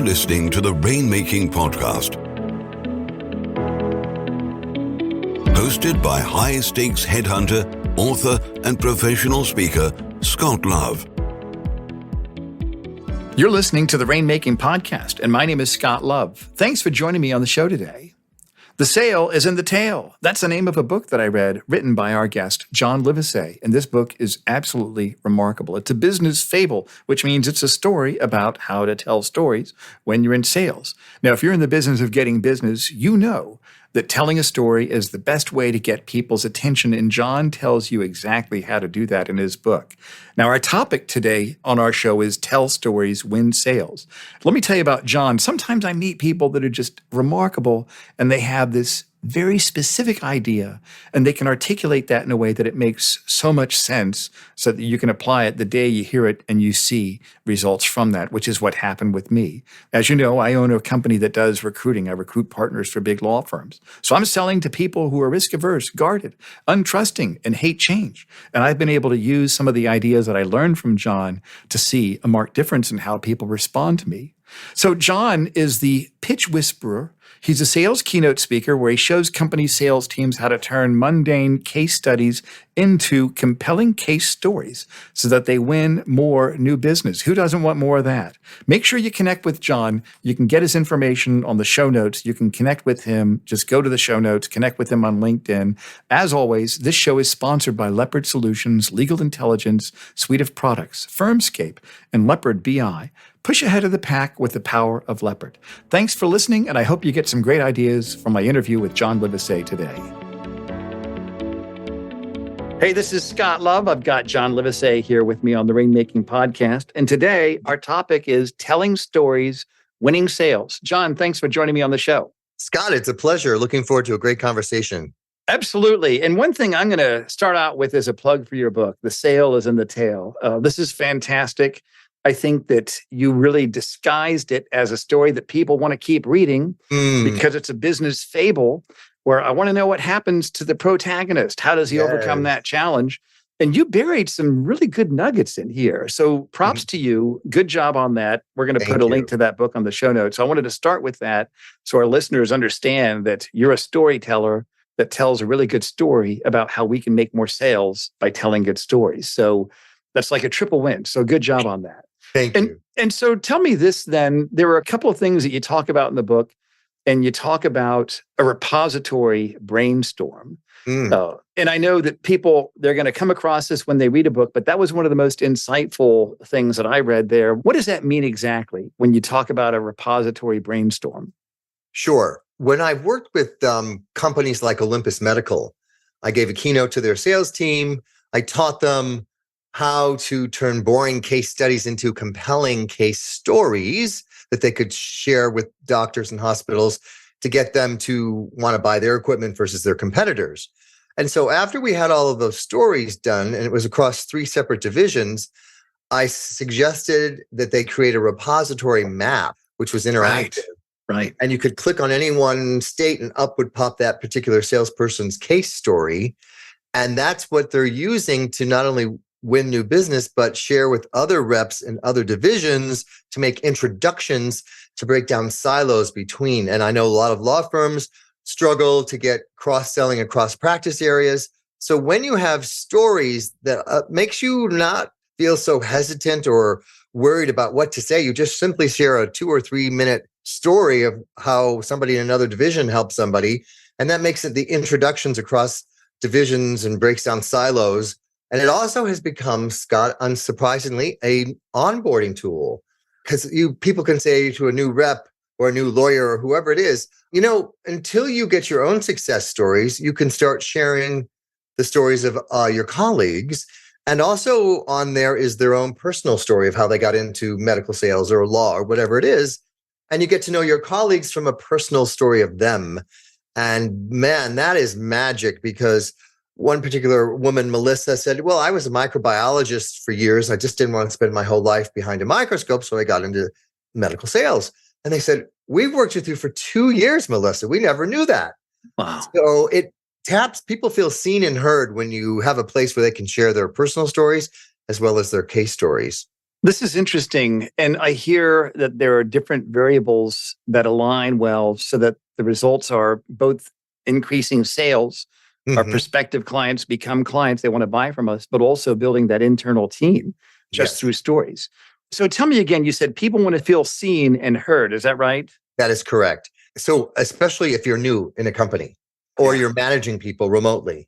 listening to the Rainmaking Podcast, hosted by high-stakes headhunter, author, and professional speaker, Scott Love. You're listening to the Rainmaking Podcast, and my name is Scott Love. Thanks for joining me on the show today. The Sale is in the Tail. That's the name of a book that I read, written by our guest, John Livesay. And this book is absolutely remarkable. It's a business fable, which means it's a story about how to tell stories when you're in sales. Now, if you're in the business of getting business, you know that telling a story is the best way to get people's attention, and John tells you exactly how to do that in his book. Now, our topic today on our show is Tell Stories, Win Sales. Let me tell you about John. Sometimes I meet people that are just remarkable, and they have this very specific idea, and they can articulate that in a way that it makes so much sense so that you can apply it the day you hear it and you see results from that, which is what happened with me. As you know, I own a company that does recruiting. I recruit partners for big law firms. So I'm selling to people who are risk-averse, guarded, untrusting, and hate change. And I've been able to use some of the ideas that I learned from John to see a marked difference in how people respond to me. So John is the pitch whisperer. He's a sales keynote speaker where he shows company sales teams how to turn mundane case studies into compelling case stories so that they win more new business. Who doesn't want more of that? Make sure you connect with John. You can get his information on the show notes. You can connect with him. Just go to the show notes, connect with him on LinkedIn. As always, this show is sponsored by Leopard Solutions, Legal Intelligence, Suite of Products, Firmscape, and Leopard BI. Push ahead of the pack with the power of Leopard. Thanks for listening, and I hope you get some great ideas from my interview with John Livesay today. Hey, this is Scott Love. I've got John Livesay here with me on the Rainmaking Podcast. And today, our topic is telling stories, winning sales. John, thanks for joining me on the show. Scott, it's a pleasure. Looking forward to a great conversation. Absolutely. And one thing I'm going to start out with is a plug for your book, The Sale is in the Tail. This is fantastic. I think that you really disguised it as a story that people want to keep reading because it's a business fable where I want to know what happens to the protagonist. How does he overcome that challenge? And you buried some really good nuggets in here. So props to you. Good job on that. We're going to put a link to that book on the show notes. So I wanted to start with that so our listeners understand that you're a storyteller that tells a really good story about how we can make more sales by telling good stories. So that's like a triple win. So good job on that. Thank you. And so tell me this then, there were a couple of things that you talk about in the book, and you talk about a repository brainstorm. And I know that people, they're going to come across this when they read a book, but that was one of the most insightful things that I read there. What does that mean exactly when you talk about a repository brainstorm? Sure. When I worked with companies like Olympus Medical, I gave a keynote to their sales team. I taught them how to turn boring case studies into compelling case stories that they could share with doctors and hospitals to get them to want to buy their equipment versus their competitors. And so after we had all of those stories done, and it was across 3 separate divisions, I suggested that they create a repository map, which was interactive. Right. And you could click on any one state and up would pop that particular salesperson's case story. And that's what they're using to not only win new business, but share with other reps in other divisions to make introductions to break down silos between. And I know a lot of law firms struggle to get cross-selling across practice areas. So when you have stories that makes you not feel so hesitant or worried about what to say, you just simply share a 2 or 3 minute story of how somebody in another division helped somebody. And that makes it the introductions across divisions and breaks down silos. And it also has become, Scott, unsurprisingly, a onboarding tool, because people can say to a new rep or a new lawyer or whoever it is, until you get your own success stories, you can start sharing the stories of your colleagues. And also on there is their own personal story of how they got into medical sales or law or whatever it is. And you get to know your colleagues from a personal story of them. And man, that is magic, because one particular woman, Melissa, said, well, I was a microbiologist for years. I just didn't want to spend my whole life behind a microscope. So I got into medical sales. And they said, we've worked with you for 2 years, Melissa. We never knew that. Wow. So it taps, people feel seen and heard when you have a place where they can share their personal stories as well as their case stories. This is interesting. And I hear that there are different variables that align well so that the results are both increasing sales, our Hmm. prospective clients become clients, they want to buy from us, but also building that internal team just Yes, through stories. So tell me again, you said people want to feel seen and heard. Is that right? that is correct. So, especially if you're new in a company or Yeah. you're managing people remotely.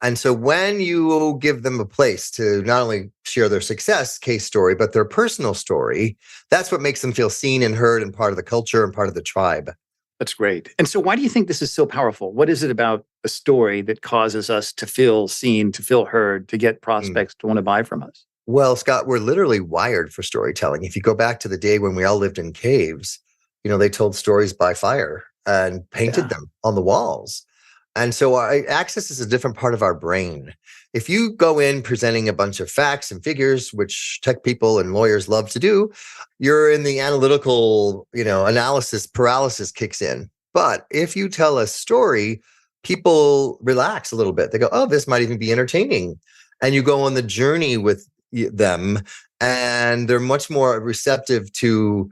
And so, when you give them a place to not only share their success case story, but their personal story, that's what makes them feel seen and heard and part of the culture and part of the tribe. That's great. And so, why do you think this is so powerful? What is it about a story that causes us to feel seen, to feel heard, to get Mm. prospects to want to buy from us? Well, Scott, we're literally wired for storytelling. If you go back to the day when we all lived in caves, they told stories by fire and painted Yeah. them on the walls. And so access is a different part of our brain. If you go in presenting a bunch of facts and figures, which tech people and lawyers love to do, you're in the analytical, analysis paralysis kicks in. But if you tell a story, people relax a little bit. They go, oh, this might even be entertaining. And you go on the journey with them, and they're much more receptive to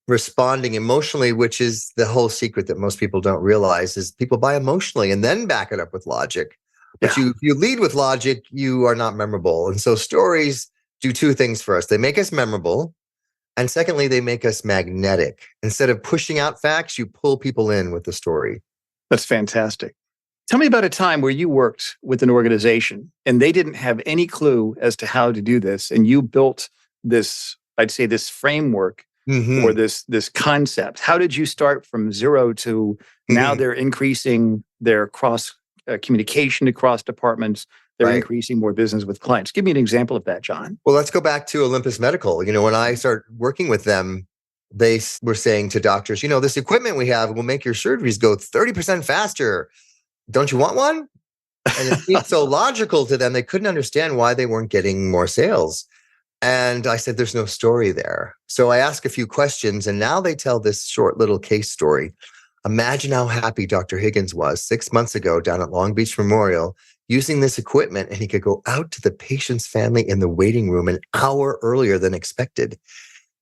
responding emotionally, which is the whole secret that most people don't realize is people buy emotionally and then back it up with logic. But Yeah. you lead with logic, you are not memorable. And so stories do two things for us. They make us memorable. And secondly, they make us magnetic. Instead of pushing out facts, you pull people in with the story. That's fantastic. Tell me about a time where you worked with an organization and they didn't have any clue as to how to do this. And you built this, I'd say, this framework or Hmm. this concept. How did you start from zero to now Hmm. they're increasing their cross communication across departments? They're Right. increasing more business with clients. Give me an example of that, John. Well, let's go back to Olympus Medical. When I started working with them, they were saying to doctors, this equipment we have will make your surgeries go 30% faster. Don't you want one? And it seemed so logical to them. They couldn't understand why they weren't getting more sales. And I said, there's no story there. So I asked a few questions, and now they tell this short little case story. Imagine how happy Dr. Higgins was 6 months ago down at Long Beach Memorial using this equipment, and he could go out to the patient's family in the waiting room an hour earlier than expected.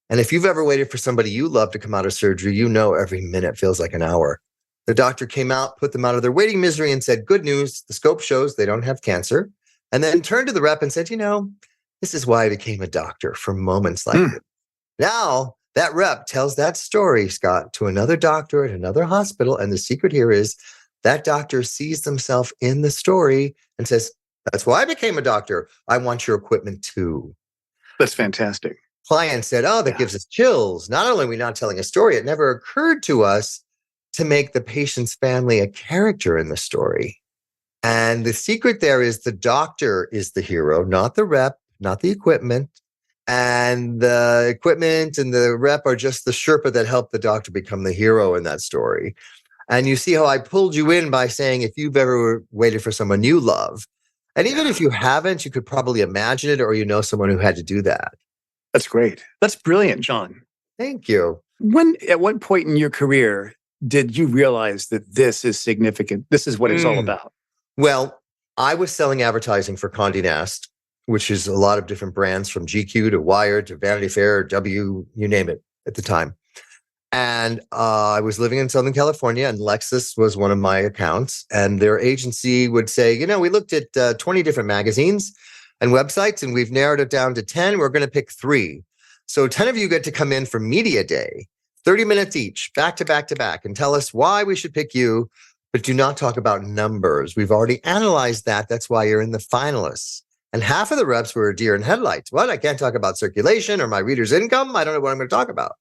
And if you've ever waited for somebody you love to come out of surgery, every minute feels like an hour. The doctor came out, put them out of their waiting misery, and said, good news, the scope shows they don't have cancer. And then turned to the rep and said, this is why I became a doctor, for moments like this. Now, that rep tells that story, Scott, to another doctor at another hospital. And the secret here is that doctor sees themselves in the story and says, that's why I became a doctor. I want your equipment too. That's fantastic. Client said, oh, that Yeah. gives us chills. Not only are we not telling a story, it never occurred to us to make the patient's family a character in the story. And the secret there is the doctor is the hero, not the rep, not the equipment. And the equipment and the rep are just the Sherpa that helped the doctor become the hero in that story. And you see how I pulled you in by saying, if you've ever waited for someone you love, and even if you haven't, you could probably imagine it, or someone who had to do that. That's great. That's brilliant, John. Thank you. At what point in your career did you realize that this is significant? This is what it's all about. Well, I was selling advertising for Condé Nast, which is a lot of different brands from GQ to Wired to Vanity Fair, W, you name it at the time. And I was living in Southern California, and Lexus was one of my accounts. And their agency would say, we looked at 20 different magazines and websites, and we've narrowed it down to 10. We're going to pick 3. So 10 of you get to come in for Media Day, 30 minutes each, back to back to back, and tell us why we should pick you, but do not talk about numbers. We've already analyzed that. That's why you're in the finalists. And half of the reps were deer in headlights. What? I can't talk about circulation or my reader's income. I don't know what I'm going to talk about.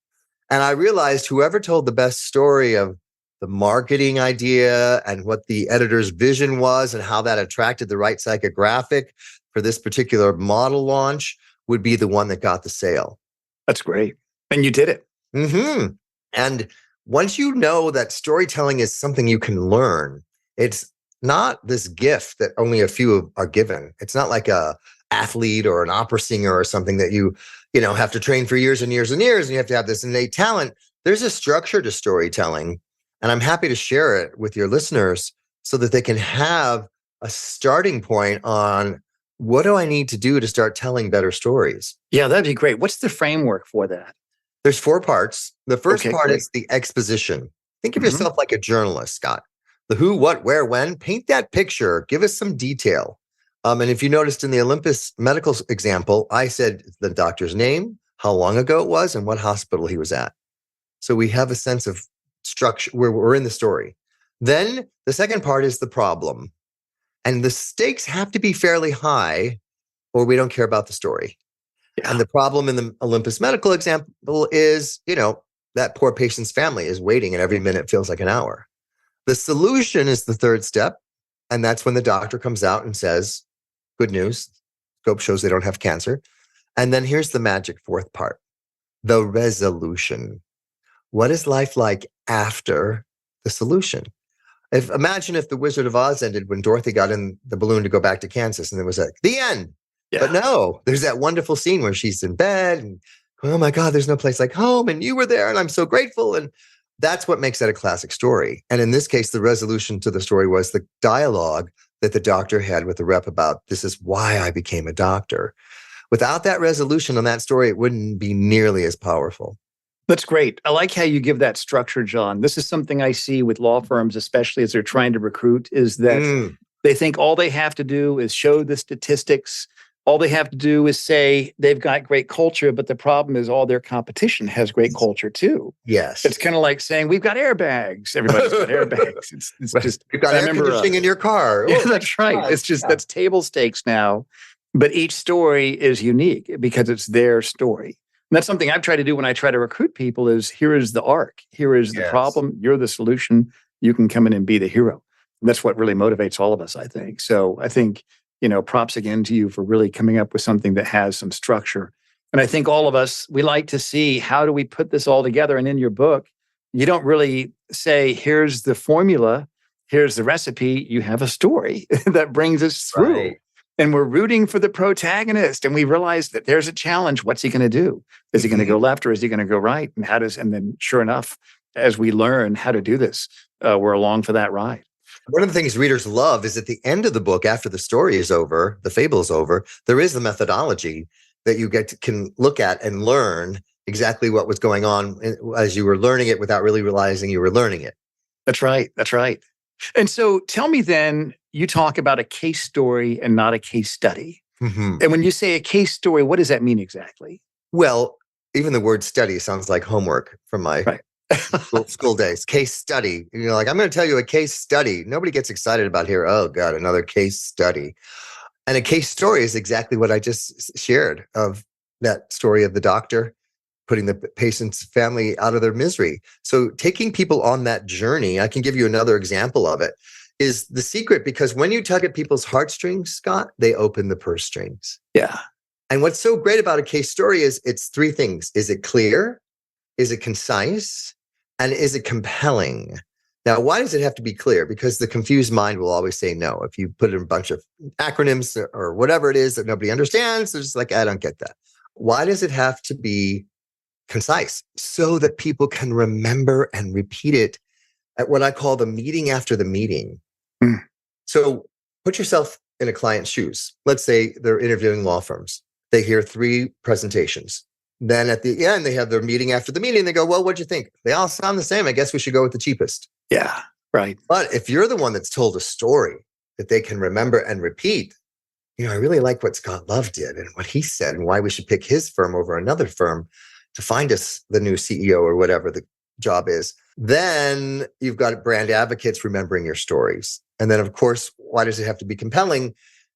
And I realized whoever told the best story of the marketing idea and what the editor's vision was and how that attracted the right psychographic for this particular model launch would be the one that got the sale. That's great. And you did it. Mm-hmm. And once you know that storytelling is something you can learn, it's not this gift that only a few are given. It's not like a athlete or an opera singer or something that you have to train for years and years and years, and you have to have this innate talent. There's a structure to storytelling, and I'm happy to share it with your listeners so that they can have a starting point on what do I need to do to start telling better stories? Yeah, that'd be great. What's the framework for that? There's 4 parts. The first part great. is the exposition. Think of Mhm. yourself like a journalist, Scott. The who, what, where, when. Paint that picture. Give us some detail. And if you noticed in the Olympus medical example, I said the doctor's name, how long ago it was, and what hospital he was at. So we have a sense of structure where we're in the story. Then the second part is the problem. And the stakes have to be fairly high or we don't care about the story. Yeah. And the problem in the Olympus medical example is, that poor patient's family is waiting and every minute feels like an hour. The solution is the third step. And that's when the doctor comes out and says, good news, scope shows they don't have cancer. And then here's the magic fourth part, the resolution. What is life like after the solution? Imagine if the Wizard of Oz ended when Dorothy got in the balloon to go back to Kansas and it was like, the end. Yeah. But no, there's that wonderful scene where she's in bed and, oh my God, there's no place like home. And you were there and I'm so grateful. And that's what makes that a classic story. And in this case, the resolution to the story was the dialogue that the doctor had with the rep about, this is why I became a doctor. Without that resolution on that story, it wouldn't be nearly as powerful. That's great. I like how you give that structure, John. This is something I see with law firms, especially as they're trying to recruit, is that they think all they have to do is show the statistics. All they have to do is say they've got great culture, but the problem is all their competition has great culture too. Yes. It's kind of like saying we've got airbags. Everybody's got airbags. It's just, you've got air conditioning in your car. Yeah, that's right. God. It's just, that's table stakes now. But each story is unique because it's their story. And that's something I've tried to do when I try to recruit people is here is the arc. Here is the problem. You're the solution. You can come in and be the hero. And that's what really motivates all of us, I think. So I think, props again to you for really coming up with something that has some structure. And I think all of us, we like to see how do we put this all together. And in your book, you don't really say, here's the formula, here's the recipe. You have a story that brings us through. Right. And we're rooting for the protagonist. And we realize that there's a challenge. What's he going to do? Is he going to go left or is he going to go right? And then sure enough, as we learn how to do this, we're along for that ride. One of the things readers love is at the end of the book, after the story is over, the fable is over, there is the methodology that you can look at and learn exactly what was going on as you were learning it without really realizing you were learning it. That's right. That's right. And so tell me then, you talk about a case story and not a case study. Mm-hmm. And when you say a case story, what does that mean exactly? Well, even the word study sounds like homework from my school days. Case study. I'm going to tell you a case study. Nobody gets excited about here. Oh God, another case study. And a case story is exactly what I just shared of that story of the doctor putting the patient's family out of their misery. So taking people on that journey, I can give you another example of it, is the secret, because when you tug at people's heartstrings, Scott, they open the purse strings. Yeah. And what's so great about a case story is it's 3 things. Is it clear? Is it concise? And is it compelling? Now, why does it have to be clear? Because the confused mind will always say no. If you put in a bunch of acronyms or whatever it is that nobody understands, they're just like, I don't get that. Why does it have to be concise? So that people can remember and repeat it at what I call the meeting after the meeting. So put yourself in a client's shoes. Let's say they're interviewing law firms. They hear 3 presentations. Then at the end, they have their meeting after the meeting. They go, well, what'd you think? They all sound the same. I guess we should go with the cheapest. Yeah, right. But if you're the one that's told a story that they can remember and repeat, I really like what Scott Love did and what he said and why we should pick his firm over another firm to find us the new CEO or whatever the job is. Then you've got brand advocates remembering your stories. And then, of course, why does it have to be compelling?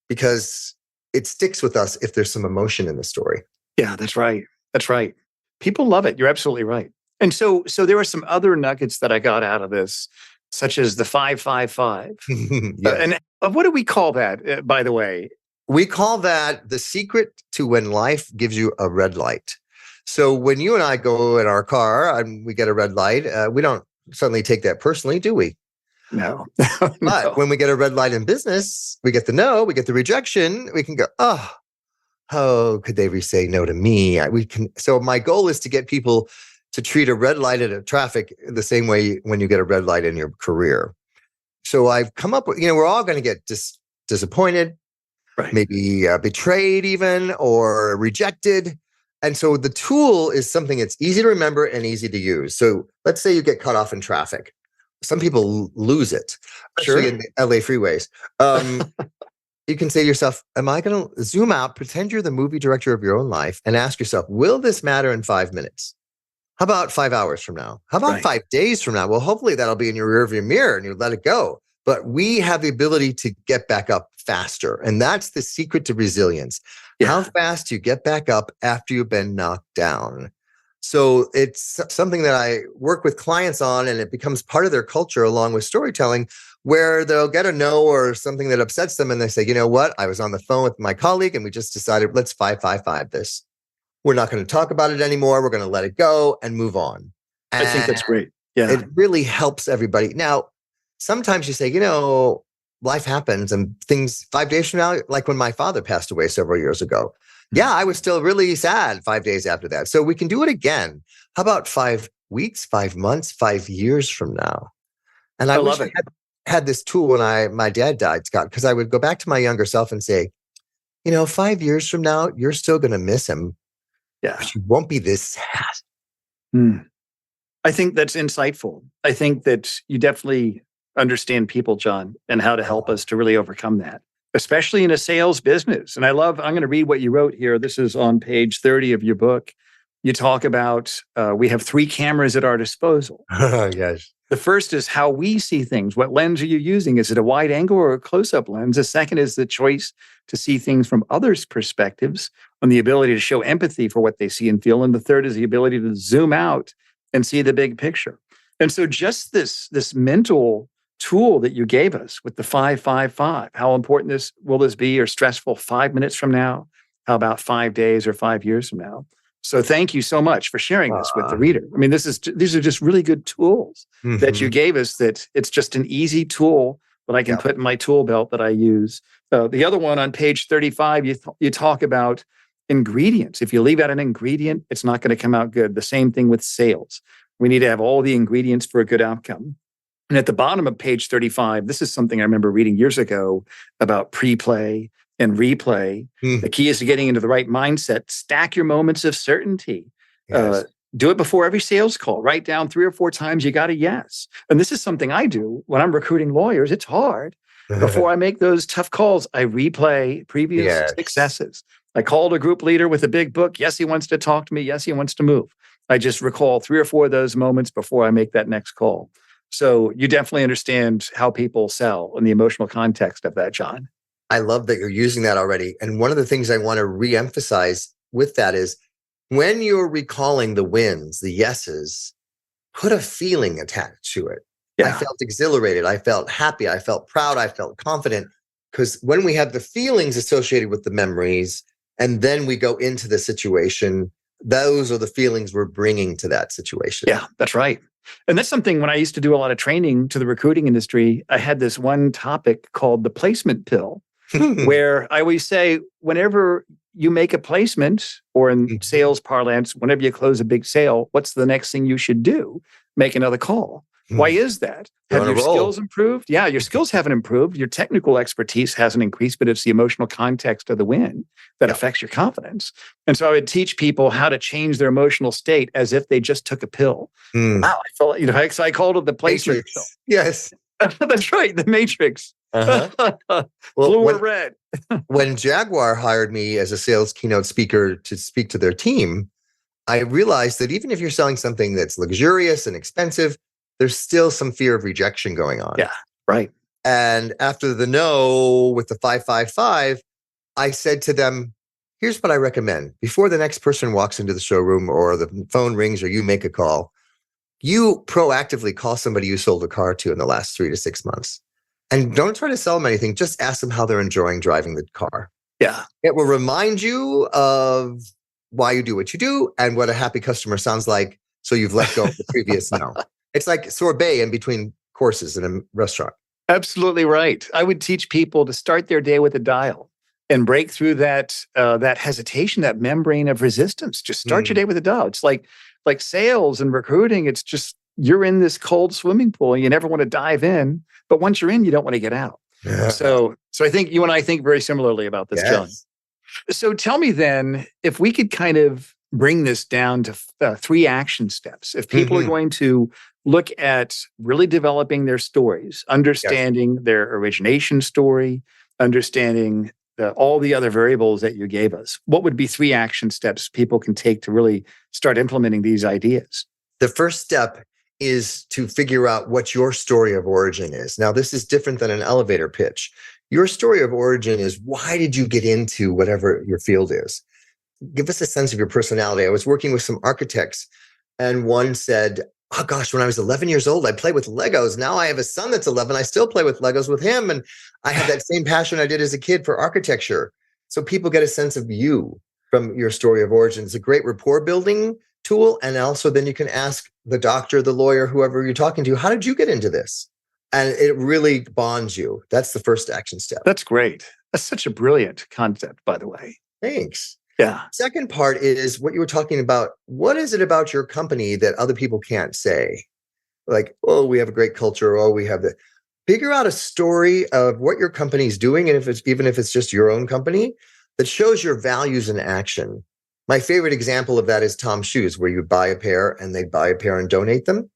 Because it sticks with us if there's some emotion in the story. Yeah, that's right. That's right. People love it. You're absolutely right. And so there were some other nuggets that I got out of this, such as the 555. Yes. And what do we call that, by the way? We call that the secret to when life gives you a red light. So when you and I go in our car and we get a red light, we don't suddenly take that personally, do we? No. But when we get a red light in business, we get the no, we get the rejection. We can go, oh, could they say no to me? So my goal is to get people to treat a red light at a traffic the same way when you get a red light in your career. So I've come up with, we're all going to get disappointed. right. maybe betrayed even, or rejected. And so the tool is something that's easy to remember and easy to use. So let's say you get cut off in traffic. Some people lose it, especially in the LA freeways. You can say to yourself, am I going to zoom out, pretend you're the movie director of your own life, and ask yourself, will this matter in 5 minutes? How about 5 hours from now? How about 5 days from now? Well, hopefully that'll be in your rearview mirror and you let it go. But we have the ability to get back up faster. And that's the secret to resilience. Yeah. How fast you get back up after you've been knocked down. So it's something that I work with clients on, and it becomes part of their culture along with storytelling, where they'll get a no or something that upsets them. And they say, you know what? I was on the phone with my colleague and we just decided, let's 5-5-5 this. We're not going to talk about it anymore. We're going to let it go and move on. And I think that's great. Yeah. It really helps everybody. Now, sometimes you say, life happens and things 5 days from now, like when my father passed away several years ago. Yeah, I was still really sad 5 days after that. So we can do it again. How about 5 weeks, 5 months, 5 years from now? And I wish I had this tool when my dad died, Scott, because I would go back to my younger self and say, 5 years from now, you're still going to miss him. Yeah. But you won't be this sad. I think that's insightful. I think that you definitely understand people, John, and how to help us to really overcome that, especially in a sales business. And I'm going to read what you wrote here. This is on page 30 of your book. You talk about, we have 3 cameras at our disposal. Yes. The first is how we see things. What lens are you using? Is it a wide angle or a close-up lens? The second is the choice to see things from others' perspectives and the ability to show empathy for what they see and feel. And the third is the ability to zoom out and see the big picture. And so just this mental tool that you gave us with the 5-5-5, how important will this be or stressful 5 minutes from now? How about 5 days or 5 years from now? So thank you so much for sharing this with the reader. I mean, these are just really good tools that you gave us, that it's just an easy tool that I can put in my tool belt that I use. The other one on page 35, you talk about ingredients. If you leave out an ingredient, it's not going to come out good. The same thing with sales. We need to have all the ingredients for a good outcome. And at the bottom of page 35, this is something I remember reading years ago about pre-play and replay. The key is to getting into the right mindset. Stack your moments of certainty. Yes. Do it before every sales call. Write down 3 or 4 times you got a yes. And this is something I do when I'm recruiting lawyers. It's hard. Before I make those tough calls, I replay previous successes. I called a group leader with a big book. Yes, he wants to talk to me. Yes, he wants to move. I just recall 3 or 4 of those moments before I make that next call. So you definitely understand how people sell in the emotional context of that, John. I love that you're using that already. And one of the things I want to reemphasize with that is when you're recalling the wins, the yeses, put a feeling attached to it. Yeah. I felt exhilarated. I felt happy. I felt proud. I felt confident. Because when we have the feelings associated with the memories, and then we go into the situation, those are the feelings we're bringing to that situation. Yeah, that's right. And that's something when I used to do a lot of training to the recruiting industry, I had this one topic called the placement pill, where I always say, whenever you make a placement, or in sales parlance, whenever you close a big sale, what's the next thing you should do? Make another call. Why is that? Have your skills improved? Yeah, your skills haven't improved. Your technical expertise hasn't increased, but it's the emotional context of the win that affects your confidence. And so I would teach people how to change their emotional state as if they just took a pill. Wow, I felt so I called it the placement pill. Yes. That's right, the Matrix. Well, blue or red. When Jaguar hired me as a sales keynote speaker to speak to their team, I realized that even if you're selling something that's luxurious and expensive, there's still some fear of rejection going on. Yeah, right. And after the no with the 5-5-5, I said to them, here's what I recommend. Before the next person walks into the showroom or the phone rings or you make a call, you proactively call somebody you sold a car to in the last 3 to 6 months. And don't try to sell them anything. Just ask them how they're enjoying driving the car. Yeah. It will remind you of why you do what you do and what a happy customer sounds like. So you've let go of the previous no. It's like sorbet in between courses in a restaurant. Absolutely right. I would teach people to start their day with a dial and break through that hesitation, that membrane of resistance. Just start your day with a dial. It's like sales and recruiting. It's just you're in this cold swimming pool and you never want to dive in. But once you're in, you don't want to get out. Yeah. So I think you and I think very similarly about this, John. So tell me then, if we could kind of bring this down to 3 action steps. If people are going to look at really developing their stories, understanding their origination story, understanding all the other variables that you gave us, what would be 3 action steps people can take to really start implementing these ideas? The first step is to figure out what your story of origin is. Now, this is different than an elevator pitch. Your story of origin is, why did you get into whatever your field is? Give us a sense of your personality. I was working with some architects, and one said, oh gosh, when I was 11 years old, I played with Legos. Now I have a son that's 11. I still play with Legos with him. And I have that same passion I did as a kid for architecture. So people get a sense of you from your story of origin. It's a great rapport building tool. And also then you can ask the doctor, the lawyer, whoever you're talking to, how did you get into this? And it really bonds you. That's the first action step. That's great. That's such a brilliant concept, by the way. Thanks. Yeah. Second part is what you were talking about. What is it about your company that other people can't say? Like, oh, we have a great culture. Oh, we have the. Figure out a story of what your company's doing, and even if it's just your own company, that shows your values in action. My favorite example of that is Tom's Shoes, where you buy a pair and they buy a pair and donate them.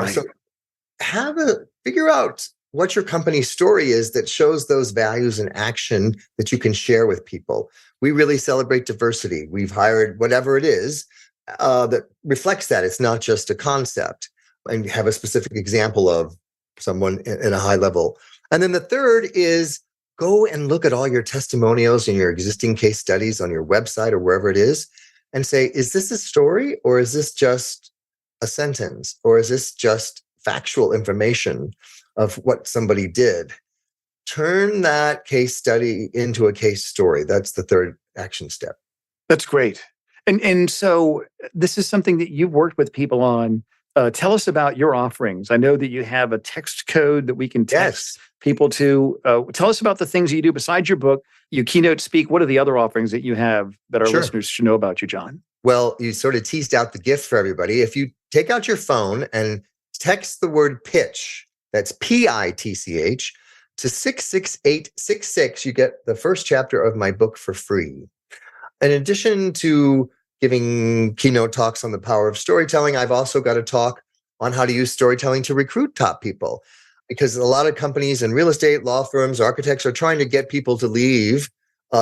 So figure out what your company's story is that shows those values in action that you can share with people. We really celebrate diversity. We've hired whatever it is that reflects that. It's not just a concept, and you have a specific example of someone in a high level. And then the third is go and look at all your testimonials and your existing case studies on your website or wherever it is and say, is this a story, or is this just a sentence, or is this just factual information of what somebody did? Turn that case study into a case story. That's the third action step. That's great. And so this is something that you've worked with people on. Tell us about your offerings. I know that you have a text code that we can text people to. Tell us about the things that you do besides your book. You keynote speak. What are the other offerings that you have that our listeners should know about you, John? Well, you sort of teased out the gift for everybody. If you take out your phone and text the word pitch, that's PITCH, to 66866, you get the first chapter of my book for free. In addition to giving keynote talks on the power of storytelling, I've also got a talk on how to use storytelling to recruit top people. Because a lot of companies in real estate, law firms, architects are trying to get people to leave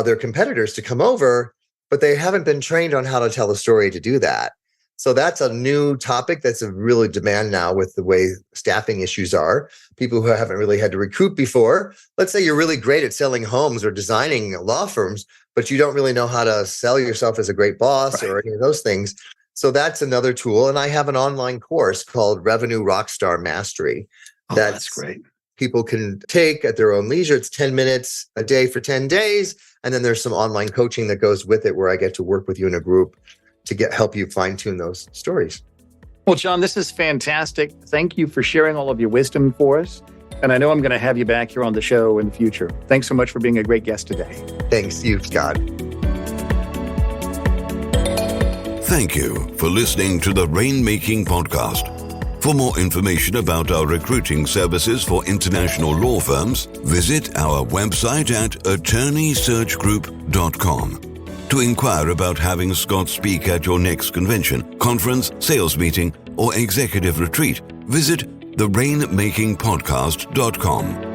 their competitors to come over, but they haven't been trained on how to tell a story to do that. So that's a new topic that's a really demand now with the way staffing issues are. People who haven't really had to recruit before. Let's say you're really great at selling homes or designing law firms, but you don't really know how to sell yourself as a great boss or any of those things. So that's another tool. And I have an online course called Revenue Rockstar Mastery. That's great. People can take at their own leisure. It's 10 minutes a day for 10 days. And then there's some online coaching that goes with it where I get to work with you in a group to help you fine tune those stories. Well, John, this is fantastic. Thank you for sharing all of your wisdom for us. And I know I'm going to have you back here on the show in the future. Thanks so much for being a great guest today. Thanks, you, Scott. Thank you for listening to the Rainmaking Podcast. For more information about our recruiting services for international law firms, visit our website at attorneysearchgroup.com. To inquire about having Scott speak at your next convention, conference, sales meeting, or executive retreat, visit therainmakingpodcast.com.